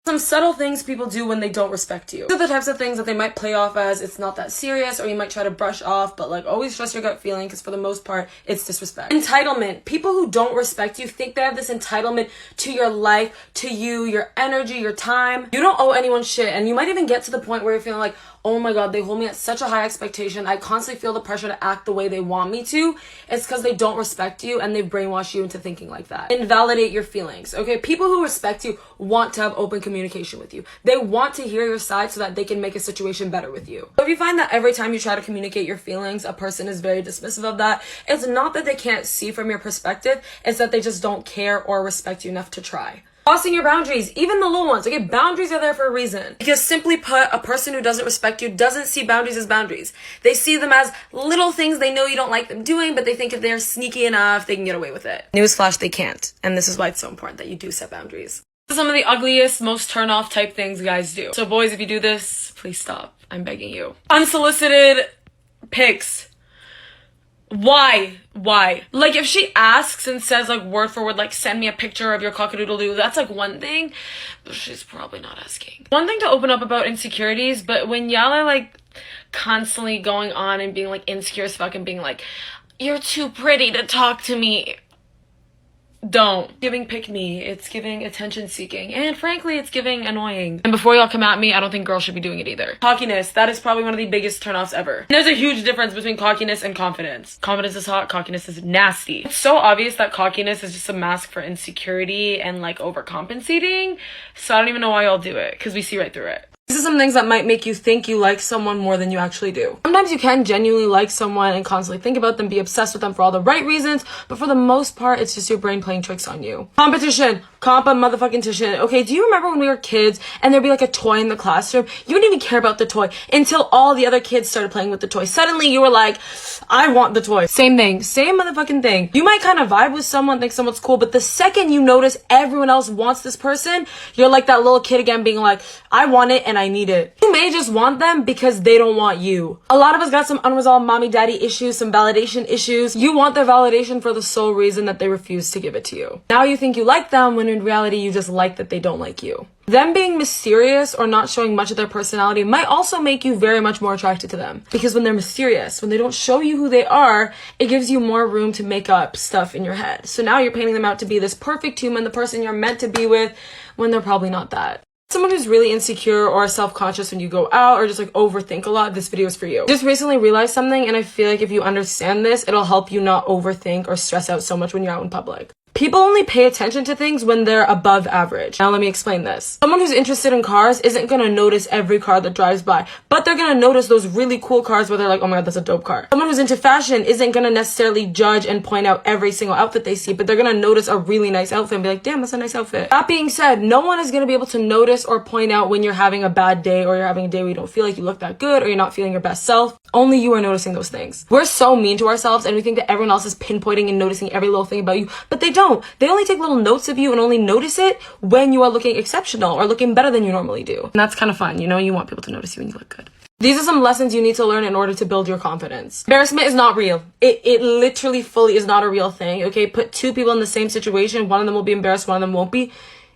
Some subtle things people do when they don't respect you. These are the types of things that they might play off as it's not that serious, or you might try to brush off, but like always trust your gut feeling, because for the most part, it's disrespect. Entitlement. People who don't respect you think they have this entitlement to your life, to you, your energy, your time. You don't owe anyone shit, and you might even get to the point where you're feeling like, oh my god, they hold me at such a high expectation. I constantly feel the pressure to act the way they want me to. It's because they don't respect you and they've brainwashed you into thinking like that. Invalidate your feelings, okay? People who respect you want to have open communication with you. They want to hear your side so that they can make a situation better with you. So if you find that every time you try to communicate your feelings, a person is very dismissive of that, it's not that they can't see from your perspective, it's that they just don't care or respect you enough to try. Crossing your boundaries, even the little ones, okay? Boundaries are there for a reason. Because simply put, a person who doesn't respect you doesn't see boundaries as boundaries. They see them as little things they know you don't like them doing, but they think if they're sneaky enough, they can get away with it. Newsflash, they can't. And this is why it's so important that you do set boundaries. This is some of the ugliest, most turn-off type things guys do. So boys, if you do this, please stop. I'm begging you. Unsolicited pics. Why? Like, if she asks and says, like, word for word, like, send me a picture of your cock-a-doodle-doo, that's, like, one thing, but she's probably not asking. One thing to open up about insecurities, but when y'all are, like, constantly going on and being, like, insecure as fuck and being like, you're too pretty to talk to me, don't. Giving pick me, it's giving attention seeking, and frankly, it's giving annoying. And before y'all come at me, I don't think girls should be doing it either. Cockiness, that is probably one of the biggest turnoffs ever. And there's a huge difference between cockiness and confidence. Confidence is hot, cockiness is nasty. It's so obvious that cockiness is just a mask for insecurity and like overcompensating, so I don't even know why y'all do it, because we see right through it. These are some things that might make you think you like someone more than you actually do. Sometimes you can genuinely like someone and constantly think about them, be obsessed with them for all the right reasons, but for the most part, it's just your brain playing tricks on you. Competition. Motherfucking-tition. Okay, do you remember when we were kids and there'd be like a toy in the classroom? You wouldn't even care about the toy until all the other kids started playing with the toy. Suddenly you were like, I want the toy. Same thing. Same motherfucking thing. You might kind of vibe with someone, think someone's cool, but the second you notice everyone else wants this person, you're like that little kid again being like, I want it and I need it. You may just want them because they don't want you. A lot of us got some unresolved mommy daddy issues, some validation issues. You want their validation for the sole reason that they refuse to give it to you. Now you think you like them when in reality you just like that they don't like you. Them being mysterious or not showing much of their personality might also make you very much more attracted to them. Because when they're mysterious, when they don't show you who they are, it gives you more room to make up stuff in your head. So now you're painting them out to be this perfect human, the person you're meant to be with, when they're probably not that. Someone who's really insecure or self-conscious when you go out or just like overthink a lot, this video is for you. Just recently realized something, and I feel like if you understand this, it'll help you not overthink or stress out so much when you're out in public. People only pay attention to things when they're above average. Now let me explain this. Someone who's interested in cars isn't gonna notice every car that drives by, but they're gonna notice those really cool cars where they're like, oh my god, that's a dope car. Someone who's into fashion isn't gonna necessarily judge and point out every single outfit they see, but they're gonna notice a really nice outfit and be like, damn, that's a nice outfit. That being said, no one is gonna be able to notice or point out when you're having a bad day or you're having a day where you don't feel like you look that good or you're not feeling your best self. Only you are noticing those things. We're so mean to ourselves and we think that everyone else is pinpointing and noticing every little thing about you, but they don't. They only take little notes of you and only notice it when you are looking exceptional or looking better than you normally do. And that's kind of fun, you know? You want people to notice you when you look good. These are some lessons you need to learn in order to build your confidence. Embarrassment is not real. It literally fully is not a real thing, okay? Put two people in the same situation, one of them will be embarrassed, one of them won't be.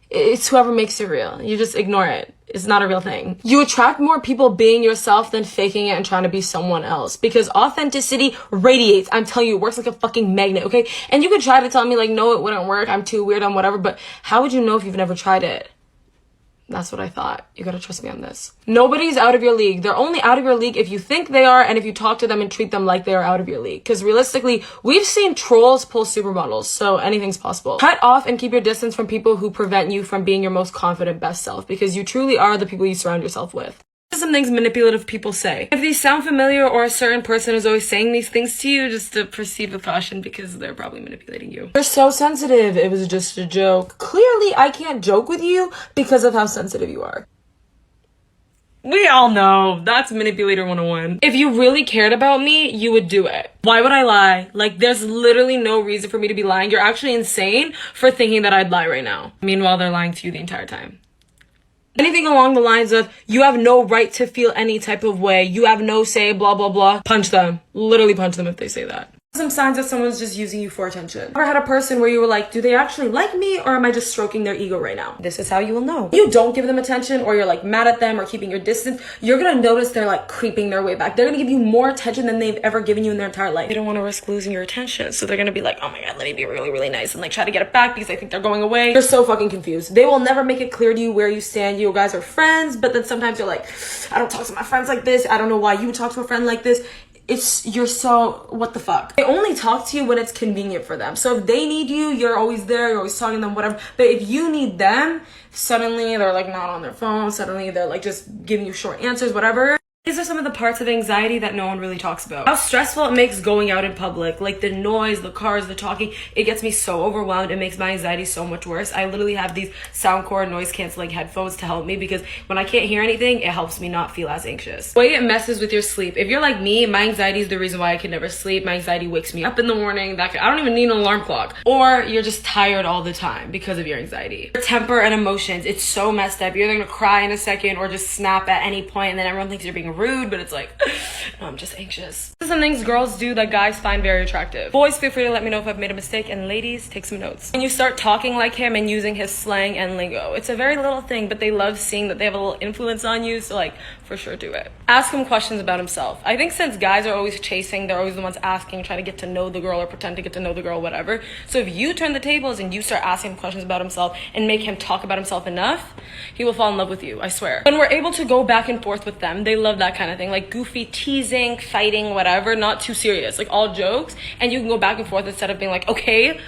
It's whoever makes it real. You just ignore it. It's not a real thing. You attract more people being yourself than faking it and trying to be someone else, because authenticity radiates. I'm telling you, it works like a fucking magnet, okay? And you could try to tell me like, no, it wouldn't work, I'm too weird, I'm whatever, but how would you know if you've never tried it? That's what I thought. You gotta trust me on this. Nobody's out of your league. They're only out of your league if you think they are and if you talk to them and treat them like they are out of your league. Because realistically, we've seen trolls pull supermodels, so anything's possible. Cut off and keep your distance from people who prevent you from being your most confident best self, because you truly are the people you surround yourself with. Some things manipulative people say. If these sound familiar or a certain person is always saying these things to you, just to proceed with caution because they're probably manipulating you. You're so sensitive. It was just a joke. Clearly, I can't joke with you because of how sensitive you are. We all know. That's Manipulator 101. If you really cared about me, you would do it. Why would I lie? Like, there's literally no reason for me to be lying. You're actually insane for thinking that I'd lie right now. Meanwhile, they're lying to you the entire time. Anything along the lines of, you have no right to feel any type of way, you have no say, blah, blah, blah. Punch them. Literally punch them if they say that. Some signs that someone's just using you for attention. Ever had a person where you were like, do they actually like me or am I just stroking their ego right now? This is how you will know. If you don't give them attention or you're like mad at them or keeping your distance, you're gonna notice they're like creeping their way back. They're gonna give you more attention than they've ever given you in their entire life. They don't want to risk losing your attention, so they're gonna be like, oh my god, let me be really, really nice and like try to get it back because I think they're going away. They're so fucking confused. They will never make it clear to you where you stand. You guys are friends, but then sometimes you're like, I don't talk to my friends like this. I don't know why you would talk to a friend like this. You're so, what the fuck? They only talk to you when it's convenient for them. So if they need you, you're always there, you're always talking to them, whatever. But if you need them, suddenly they're like not on their phone, suddenly they're like just giving you short answers, whatever. These are some of the parts of anxiety that no one really talks about. How stressful it makes going out in public, like the noise, the cars, the talking. It gets me so overwhelmed. It makes my anxiety so much worse. I literally have these Soundcore noise canceling headphones to help me because when I can't hear anything, it helps me not feel as anxious. The way it messes with your sleep. If you're like me, my anxiety is the reason why I can never sleep. My anxiety wakes me up in the morning. I don't even need an alarm clock. Or you're just tired all the time because of your anxiety. Your temper and emotions. It's so messed up. You're either gonna cry in a second or just snap at any point and then everyone thinks you're being rude, but it's like, no, I'm just anxious. These are some things girls do that guys find very attractive. Boys, feel free to let me know if I've made a mistake, and ladies, take some notes. When you start talking like him and using his slang and lingo, it's a very little thing, but they love seeing that they have a little influence on you, so like, for sure do it. Ask him questions about himself. I think since guys are always chasing, they're always the ones asking, trying to get to know the girl or pretend to get to know the girl, whatever. So if you turn the tables and you start asking him questions about himself and make him talk about himself enough, he will fall in love with you, I swear. When we're able to go back and forth with them, they love that kind of thing. Like goofy teasing, fighting, whatever, not too serious, like all jokes, and you can go back and forth instead of being like, okay,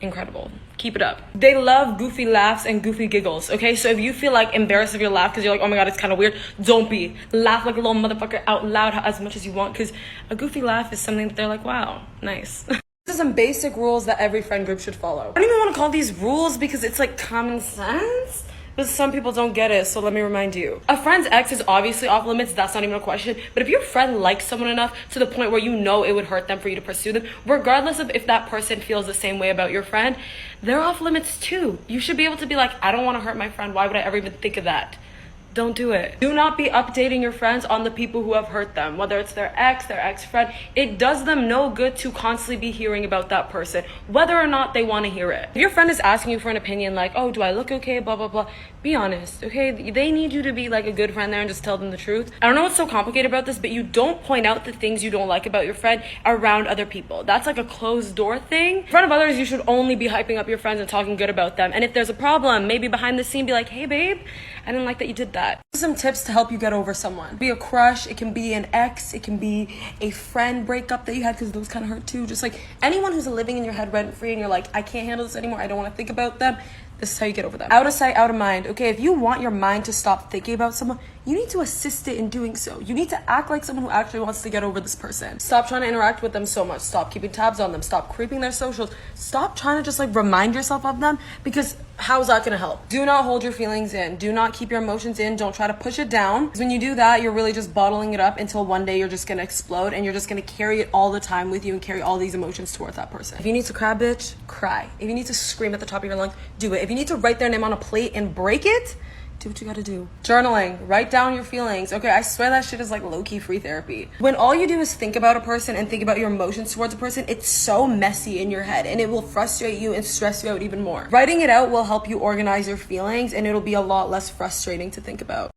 incredible, keep it up. They love goofy laughs and goofy giggles, okay? So if you feel like embarrassed of your laugh because you're like, oh my god, it's kind of weird, don't be. Laugh like a little motherfucker out loud as much as you want, because a goofy laugh is something that they're like, wow, nice. These are some basic rules that every friend group should follow. I don't even want to call these rules because it's like common sense, but some people don't get it, so let me remind you. A friend's ex is obviously off limits, that's not even a question, but if your friend likes someone enough to the point where you know it would hurt them for you to pursue them, regardless of if that person feels the same way about your friend, they're off limits too. You should be able to be like, I don't want to hurt my friend, why would I ever even think of that? Don't do it. Do not be updating your friends on the people who have hurt them, whether it's their ex-friend. It does them no good to constantly be hearing about that person, whether or not they want to hear it. If your friend is asking you for an opinion like, oh, do I look okay, blah, blah, blah, be honest, okay? They need you to be like a good friend there and just tell them the truth. I don't know what's so complicated about this, but you don't point out the things you don't like about your friend around other people. That's like a closed door thing. In front of others, you should only be hyping up your friends and talking good about them. And if there's a problem, maybe behind the scene, be like, hey, babe, I didn't like that you did that. Some tips to help you get over someone. Be a crush, it can be an ex, it can be a friend breakup that you had, because those kind of hurt too. Just like anyone who's living in your head rent free and you're like, I can't handle this anymore, I don't want to think about them. This is how you get over them. Out of sight, out of mind. Okay, if you want your mind to stop thinking about someone, you need to assist it in doing so. You need to act like someone who actually wants to get over this person. Stop trying to interact with them so much. Stop keeping tabs on them. Stop creeping their socials. Stop trying to just like remind yourself of them, because how's that gonna help? Do not hold your feelings in. Do not keep your emotions in. Don't try to push it down. Because when you do that, you're really just bottling it up until one day you're just gonna explode and you're just gonna carry it all the time with you and carry all these emotions towards that person. If you need to cry, bitch, cry. If you need to scream at the top of your lungs, do it. If you need to write their name on a plate and break it, do what you gotta do. Journaling, write down your feelings. Okay, I swear that shit is like low-key free therapy. When all you do is think about a person and think about your emotions towards a person, it's so messy in your head and it will frustrate you and stress you out even more. Writing it out will help you organize your feelings and it'll be a lot less frustrating to think about.